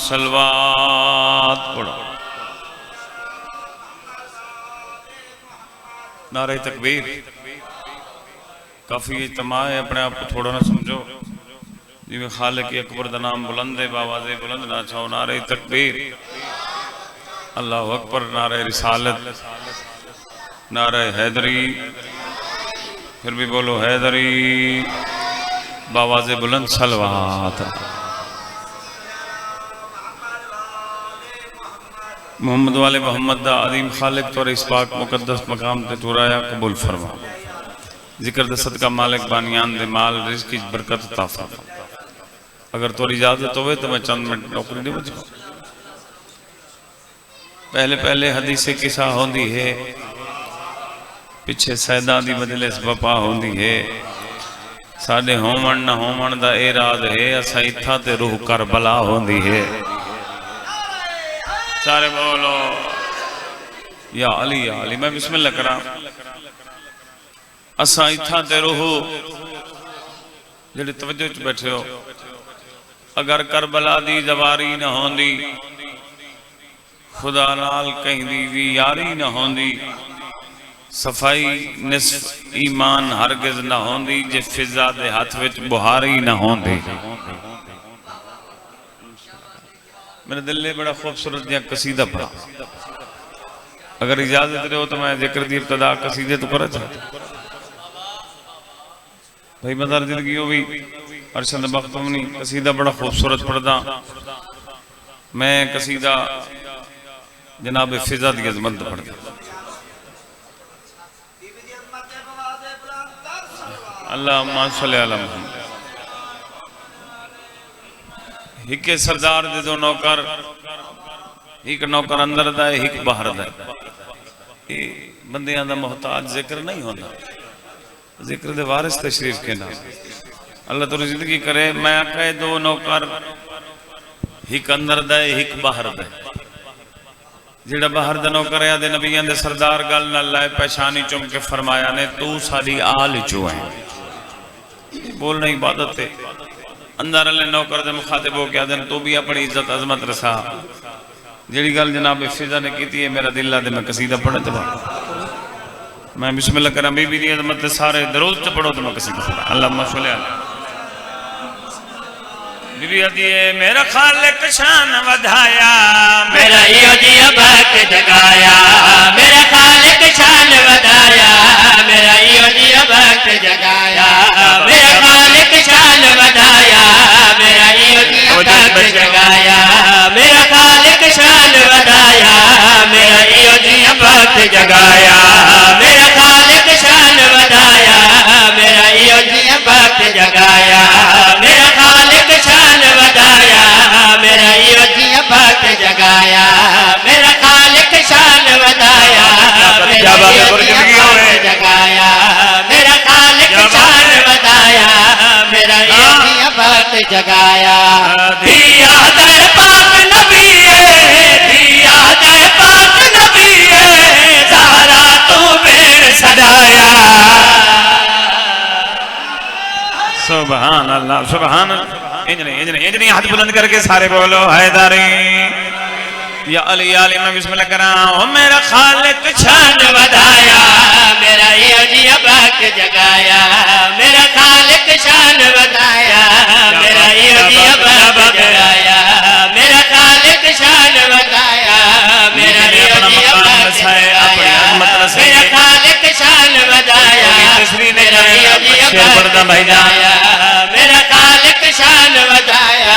सलवात पढ़ो। नारे तकबीर काफी इज्तिमा है, अपने आप को थोड़ा ना समझो जिवें खालिक अकबर का नाम बुलंद है, बावाज़े बुलंद ना चाहो। नारे तकबीर, अल्लाह अकबर, नारे रिसालत, नारे हैदरी, फिर भी बोलो हैदरी, बावाज़े बुलंद सलवात। मोहम्मद वाले मोहम्मद दा अदीम खालिक तोरे इस पाक मुकद्दस मकाम ते तुराया कबूल फरमा। जिक्र द सदका मालिक बानियान दे माल रिज़्क़ की बरकत अता फरमा। अगर तोरी इजाजत होवे तो मैं चंद मिनट नौकरी नहीं बचा। पहले पहले हदीस किसा होंदी है, पिछे सैदा दी मजलिस बपा होंदी है। साडे होमन न होमन दा इराद है, असा इत्था ते रूह करबला होंदी है। सारे बोलो या अली या अली। मैं बिस्मिल्लाह करा। असा इत्था ते रूह जेड़े तवज्जो च बैठे हो, अगर करबला दी जवारी न होंदी, खुदा नाल कहीं दी यारी न होंदी, सफाई निस्फ ईमान हरगिज न होंदी, जे फिजा दे हाथ विच बुहारी न होंदी। मेरे दिल ने बड़ा खूबसूरत दिया कसीदा पढ़ा। अगर इजाजत रहो तो मैं जिक्र दी इब्तदा कसीदे तो कर भाई मदार जिंदगी हो भी अरशद बख्तमनी कसीदा बड़ा खूबसूरत पढ़दा। मैं कसीदा जनाब फिजा दी अजमत पढ़दा। अल्लाहुम्मा सल्ली अला मुहम्मद। हिके सरदार दे दो नौकर, एक नौकर अंदर दा है, एक बाहर दा है। ये बंदियां दा मोहताज जिक्र नहीं होता, जिक्र दे वारिस तशरीफ के नाम। अल्लाह तो जिंदगी करे। मैं आखे दो नौकर, एक अंदर दा है, एक बाहर दा है। जेड़ा बाहर दा नौकर है दे नबियां दे सरदार गल नाल लाए पेशानी चुम के फरमाया ने, तू साडी आल चो है। बोलना इबादत है। अंदर वाले नौकर दे मुखातिब हो के आदन, तू भी अपनी इज्जत अजमत रसा। जेड़ी गल जनाब फिजा ने की है, मेरा दिल दे मैं कसीदा पढ़े तो मैं बिस्मिल्लाह करा। बीबी दी अजमत सारे दरूद च पढ़ो तो मैं कसीदा पढ़ा। अल्लाहुम्मा सल्ली अला बीबी आदि मेरा खालिक शान वधाया, मेरा यो जी अबाक जगाया, मेरा खालिक शान वधाया, मेरा यो जी अबाक जगाया, मेरा खालिक शान वधाया, मेरा यो जी अबाक जगाया, मेरा खालिक शान वधाया, मेरा यो जी अबाक जगाया, मेरा खालिक शान वधाया, मेरा यो जी अबाक जगाया, मेरा खालिक शान वधाया, मेरा यो जी अबाक जगाया, मेरा खालिक शान वधाया, मेरा यो जी अबाक जगाया, मेरा खालिक शान वधाया, मेरा यो जी अबाक जगाया। दिया दर पाक नबी है, दिया दर पाक नबी है, ज़हरा तू मेर सदाया। सुभान अल्लाह, सुभान अल्लाह। इंजनी हाथ बुलंद करके सारे बोलो हैदरी या अली या अली। मैं बिस्मिल्लाह करा। ओ मेरा खालिक शान वधाया, मेरा यो जी अबाक जगाया, मेरा खालिक शान वधाया, मेरा यो जी अबाक जगाया, मेरा खालिक शान वधाया, मेरा यो जी अबाक जगाया, मेरा खालिक शान वधाया, मेरा यो जी अबाक जगाया, मेरा खालिक शान वधाया,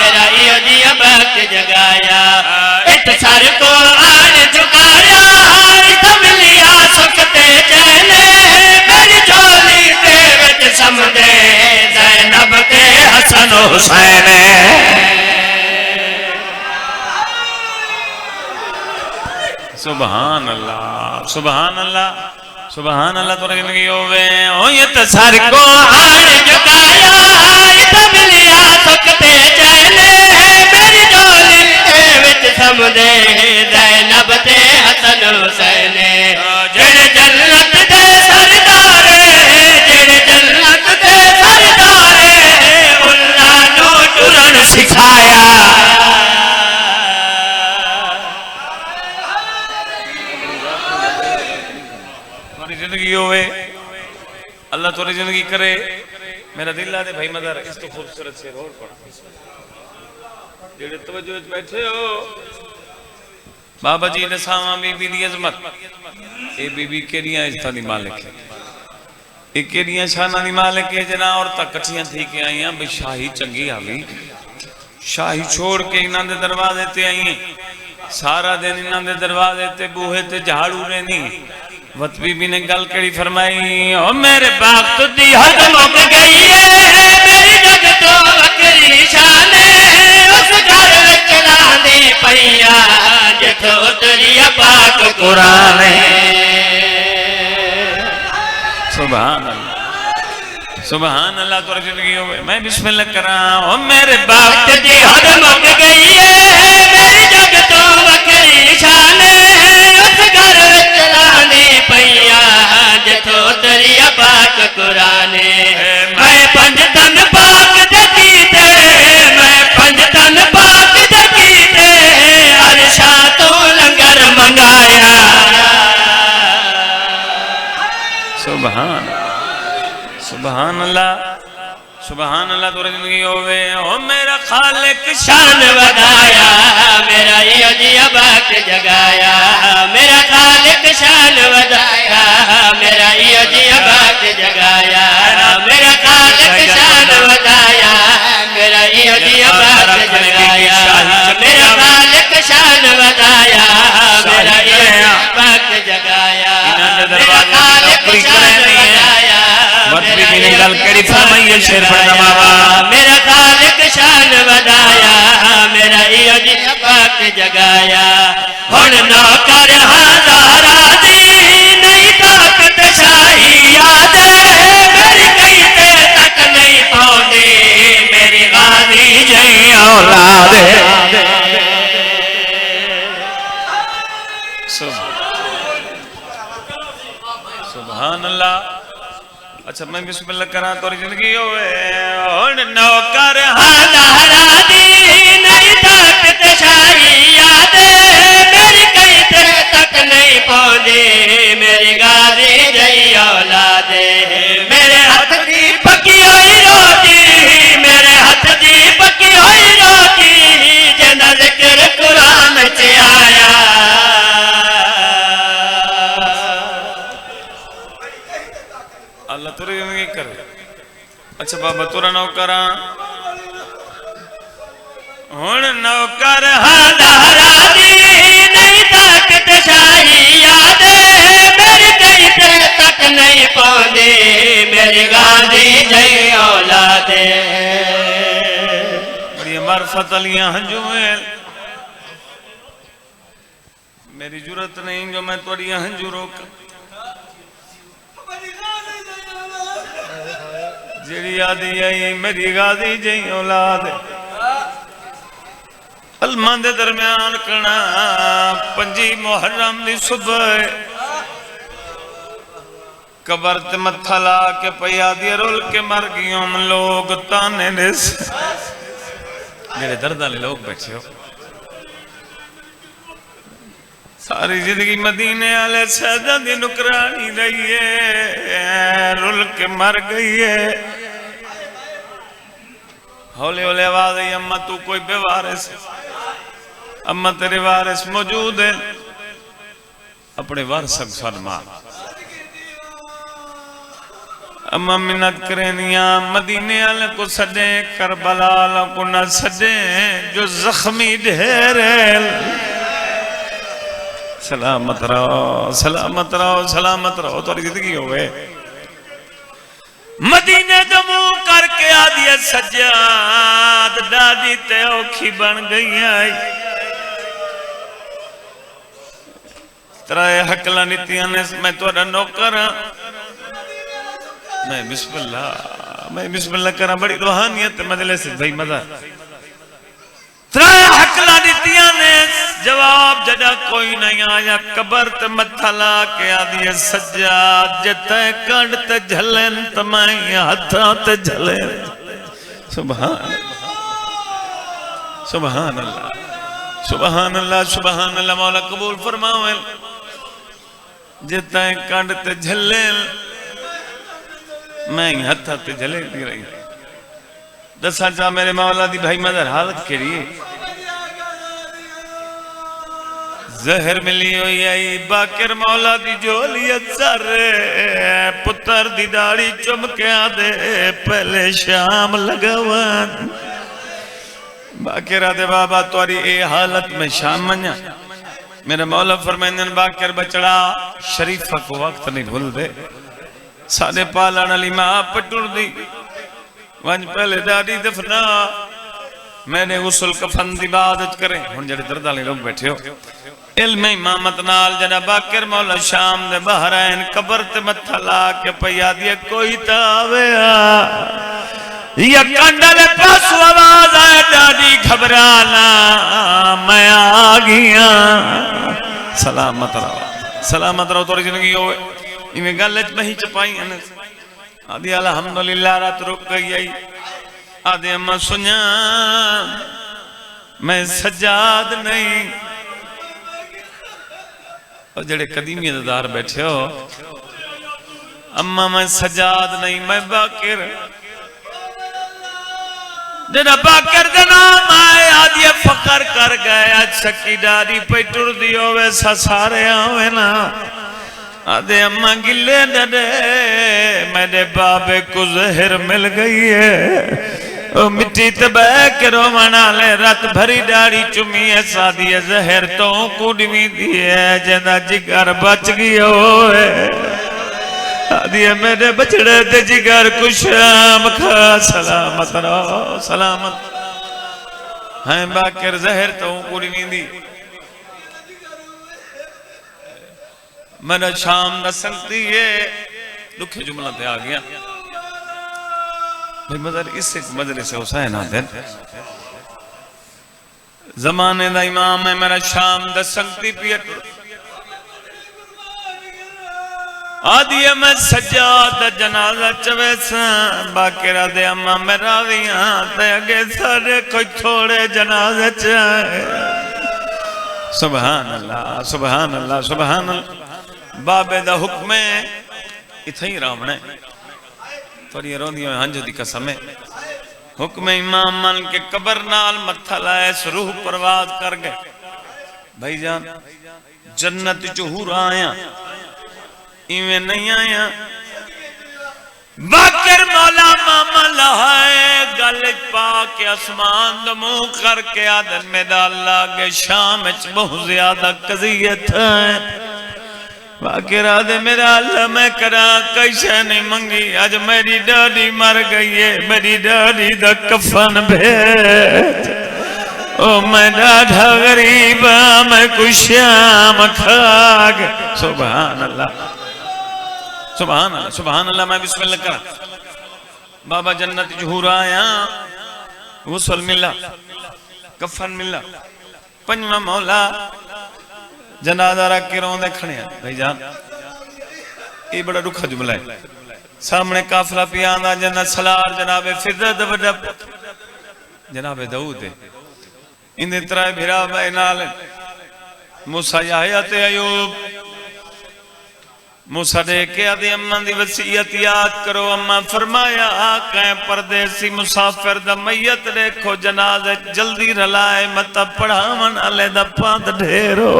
मेरा यो जी अबाक जगाया। इत सर को आन झुकाया, मिलिया सुखते चैने, मेरी झोली दे विच समझे ज़ैनब ते हसन हुसैन। सुभान अल्लाह सुभान अल्लाह सुभान अल्लाह। तो जिंदगी होवे ओ ये तो सर को हार झुकाया तबलिया सकते चले मेरी डोली विच समदे ज़ैनब ते हसन हुसैन जेड़े जन्नत दे सरदार जेड़े जन्नत दे सरदार उन्हां नू टुरन सिखाया। जिंदगी होवे अल्लाह थोड़ी जिंदगी करे। मेरा दिल आदे भाई मदर इस तो खूबसूरत से रोड पड़ा जेड़े तवज्जो विच बैठे हो बाबा जी ने सावा बीबी दी अजमत ए बीबी केड़ियां इज्जतां दी मालिक है ए केड़ियां शानां दी मालिक है जना औरतां इकट्ठियां थी के आईयां भी शाही चंगी आवी शाही छोड़ के इन्हां दे दरवाजे ते आई सारा दिन इन्हां दे दरवाजे ते बूहे ते झाड़ू रहनी। वत बीबी ने गल कड़ी फरमाई ओ मेरे वक्त दी हद मुक गई है मेरी जग तो वकरी शान उस घर विच लांदी पईया जिथों उतरिया पाक कुरान। सुभान अल्लाह सुभान अल्लाह। तो जिंदगी होवे मैं बिस्मिल्लाह करा ओ मेरे वक्त दी हद मुक गई है मेरी जग तो वकरी शान उस घर विच लांदी पईया जिथों उतरिया पाक कुरान। मैं पंज तन पाक दे कीते मैं पंज तन पाक दे कीते अरशा तो लंगर मंगाया। सुभान सुभान अल्लाह सुभान अल्लाह। तो जिंदगी होवे ओ मेरा खालिक शान वधाया मेरा यो जिया वक्त जगाया मेरा खालिक शान वधाया मेरा यो जिया वक्त जगाया मेरा खालिक शान वधाया मेरा यो जिया वक्त जगाया मेरा खालिक शान वधाया मेरा यो वक्त जगाया मेरा खालिक शान वधाया गल कड़ी फरमाइए शेर पढ़ना बाबा मेरा खालिक शान वधाया मेरा यो जी वक्त जगाया। हुण नौकर हज़ारा दी नहीं ताकत शाही याद मेरी कहते तक नहीं पौंदी मेरी गाजी जई औलाद। सुभान अल्लाह। अच्छा मैं बिस्मिल्लाह करा तो जिंदगी होवे हुण नौकर हज़ारा दी नहीं ताकत शाही याद मेरी कहते तक नहीं पौंदी मेरी गाजी जई औलाद। मेरे हाथ दी पकी होई रोटी मेरे हाथ दी पकी होई रोटी जना जिक्र कुरान च आया। अल्लाह तुरी जिंदगी करे। अच्छा बाबा तुरा नौकरा हुण नौकर हज़ारा दी नहीं ताकत शाही याद मेरी कहते तक नहीं पौंदी मेरी गाजी जई औलाद। बड़ी मार्फत अलियां हंजुएं मेरी जरूरत नहीं जो मैं थोड़ी हंजू रोक जेड़ी आदि आई मेरी गाजी जई औलाद। अलमा दे दरम्यान कना 5 मुहर्रम दी सुबह कबर ते मत्था ला के पया दी रोल के मर गयो लोग ताने ने मेरे दर्द वाले लोग बैठे हो सारी जिंदगी मदीने वाले सैदा दी नुकरानी रही है रुल के मर गई है। हौले हौले आवाज आई अम्मा तू कोई बेवारिस अम्मा तेरे वारिस मौजूद है अपने वारिस सन्मान। अम्मा मिन्नत करेनिया मदीने वाले को सजे करबला को न सजे जो जख्मी ढेर सलामत रहो सलामत रहो सलामत रहो। थोड़ी जिंदगी हो गए मदीने तो मुंह करके आदि सज्जाद दादी ते औखी बन गई त्राए हकला नीतियां ने मैं थोड़ा नौकर हाँ मैं बिस्मिल्लाह करा बड़ी रूहानियत मजलिस भाई मजा त्राए हकला नीतियां ने जवाब जदा कोई नहीं आया कबर ते मत्था ला के आदि सज्जाद जते कंड ते झलन तमाई हाथां ते झले सुभान सुभान अल्लाह सुभान अल्लाह सुभान अल्लाह मौला कबूल फरमावे जते कंड ते झले मैं हाथां ते झले दी रही दसा चा मेरे मौला दी भाई मदर हालत केड़ी है जहर मिली हुई आई बाकर मौला दी झोली सर पुत्र दी दाढ़ी चुम के आदे पहले शाम लगवन बाकर आदे बाबा तुम्हारी ए हालत में शाम मना मेरे मौला फरमाइंदे बाकर बचड़ा शरीफा को वक्त नहीं भूल दे सादे पालन वाली मां पटुर दी वंज पहले दाढ़ी दफना मैंने गुस्ल कफन दी बात करे हुन जेड़े दर्द वाले लोग बैठे हो इल्म इमामत नाल जड़ा बाकर मौला शाम दे बाहर आन कबर ते मत्था ला के पया दिए कोई ता आवे या कंडले पास आवाज आए दादी घबराना मैं आ गया सलामत रहो तोरी जिंदगी होवे इवें गल च नहीं चपाई आदि अल्हम्दुलिल्लाह रात रुक गई आई आदे अम्मा सुना मैं सज्जाद नहीं और जड़े कदीमियतदार बैठे हो अम्मा मैं सज्जाद नहीं मैं बाकर जरा बाकर का नाम आए आदि फकर कर गया छकी डारी पे टुर दियो वैसा सारे आवे ना आदे अम्मा गिले डरे मेरे बाबे को जहर मिल गई है ओ मिट्टी ते बह के रोवना ले रात भरी दाढ़ी चुमी है सादी जहर तो कुड़वी दी है जदा जिगर बच गयो है आदि मेरे बचड़े ते जिगर कुशाम खा सलामत रहो सलामत है बाकर जहर तो कुड़वी दी मेरा शाम न सकती है दुखे जुमला ते आ गया भाई मदर इससे मजलिस हुसैन आदन जमाने दा इमाम है मेरा शाम द सकती पियट आदि मैं सज्जाद जनाजा चवेसा बाकिरा दे अम्मा मेरा भी ते अगे सारे कोई थोड़े जनाजे च सुभान अल्लाह सुभान अल्लाह सुभान अल्लाह बाबे दा हुक्म है इथे ही रावण है थोड़ी रोंदियों हंज दी कसम है हुक्म इमाम मन के कबर नाल मत्था लाए रूह परवाज कर गए भाईजान जन्नत च हूर आया इवें नहीं आया बाकर मौला मामा लहाए गल पा के आसमान द मुंह करके आदन में अल्लाह के शाम च बहुत ज्यादा कजियत है बाकिरा दे मेरा अल्लाह मैं करा कैसे नहीं मंगी आज मेरी डाडी मर गई है मेरी डाडी दा कफन भेज ओ मैं डाढ़ा गरीब मैं कुछ शाम खाग सुभान अल्लाह सुभान अल्लाह सुभान अल्लाह मैं बिस्मिल्लाह करा बाबा जन्नत जहूर आया गुस्ल मिला कफन मिला पंजवा मौला जनाजा रख के रोंदे खड़े भाई जान ये बड़ा दुखा जुमला है सामने काफिला पिया आंदा जन्नत सलार जनाबे फिरद बड़ा जनाबे दाऊद इंदे त्राए भिरा भाई नाल मूसा याहया ते अयूब मूसा दे के आदे अम्मा दी वसीयत याद करो अम्मा फरमाया कै परदेसी मुसाफिर दा मैयत देखो जनाजे जल्दी रलाए मत पढ़ावन आले दा पांद ढेरो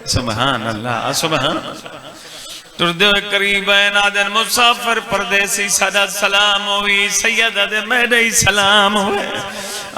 सुभान अल्लाह सुभान टुरदे हुए करीब है नादन मुसाफिर परदेसी सादा सलाम हुई सैयदा दे मेरे ही सलाम हुए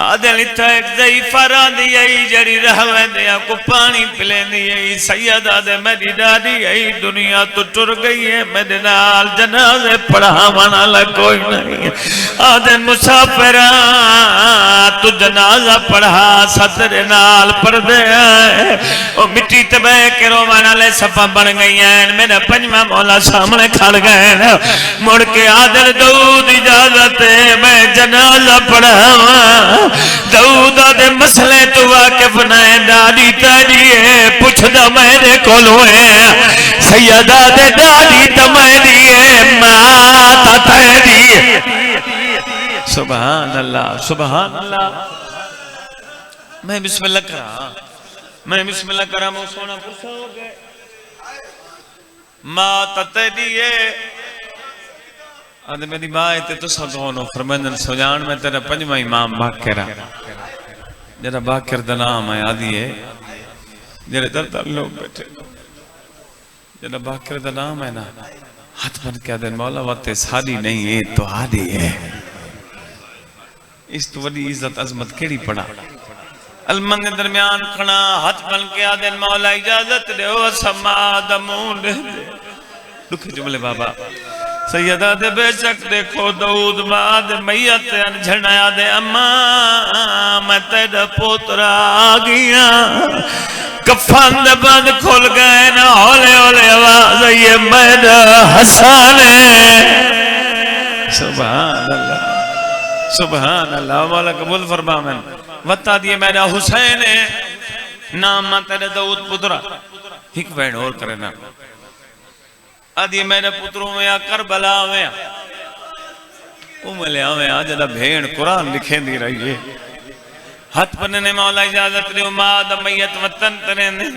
आदन इत्था एक ज़ईफ़ा रांदी आई जड़ी रहवेंदे को पानी पिलेंदी आई सैयदा दे मेरी दादी आई दुनिया तो टुर गई है मेरे नाल जनाजे पढ़ावन वाला कोई नहीं आदन मुसाफिरा तू जनाजा पढ़ा सतरे नाल पढ़दे ओ मिट्टी ते बह के रोवन वाले सफा बन गई हैं मेरे पंजवा मौला सामने खड़ गए मुड़ के आदन दाऊद इजाजत मैं जनाजा पढ़ावा दाऊदा दे मसले तो वाकिफ नहीं दादी तेरी है पुछदा मेरे कोलों है सैयदा दे दादी तो मेरी है माता तेरी सुभान अल्लाह सुभान अल्लाह मैं बिस्मिल्लाह करा मैं सोना पुरसा हो गए माता तेरी है अद मेरी माँ इतने तो सदोनो फरमानन सुजान में तेरा पंजवा इमाम बाकिरा जरा बाकिर दा नाम है आदि है जरा दर लोग बैठे जरा बाकिर दा नाम है ना हाथ बन के आदे मौला वते सादी नहीं है तो आदि है इस तो बड़ी इज्जत अजमत केड़ी पड़ा अलमन के दरमियान खड़ा हाथ बन के आदे मौला इजाजत दे ओ समा दमून दुख जुमले बाबा सैयदा दे बेशक देखो दाऊद बाद मैयत अनझनाया दे अम्मा मैं तेरा पोतरा आ गया कफन दे बंद खुल गए ना हौले हौले आवाज आई है मेरा हसन सुभान अल्लाह मौला कबूल फरमा मैं बता दिए मेरा हुसैन है नाम तेरे दाऊद पुत्रा एक बहन और करे ना आदि मेरे पुत्रों में करबला में उमले में आ जदा भेड़ कुरान लिखे दी रही है हाथ पन्ने मौला इजाजत दे माद मैयत वतन तने ने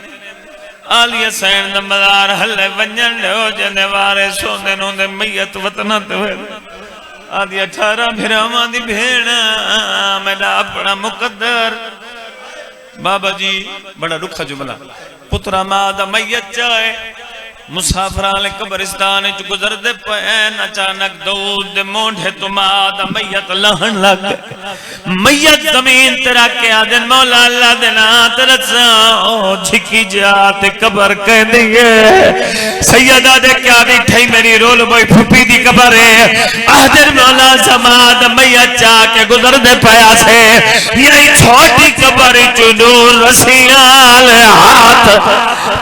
आलिया सैन द मजार हले वंजन दे हो जने वारे सोंदे नो दे मैयत वतन ते आदि 18 भिरावां दी भेड़ मेरा अपना मुकद्दर बाबा जी बड़ा दुखा जुमला पुत्रा माद मैयत चाहे मुसाफिर वाले कब्रिस्तान च गुजरते पे अचानक दाऊद दे मोंढे तो माद मैयत लहन लग मैयत जमीन ते रख के आदन मौला अल्लाह दे नाम ते रचा ओ झिकी जा ते कब्र कह दिए सैयदा दे क्या बैठी मेरी रोल बोई फुफी दी कब्र है आदन मौला समाद मैयत जा के गुजरते पया से यही छोटी कब्र च नूर रसियाल हाथ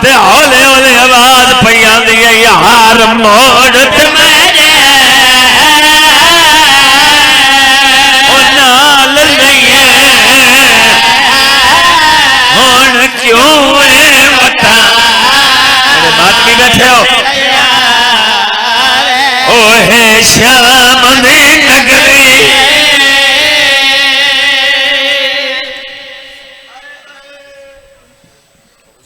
ते हौले हौले आवाज पैया दिए यार मोड़ मेरे ओ नाल नहीं है हुन क्यों है बता मेरे बात भी बैठे हो ओ है शाम दे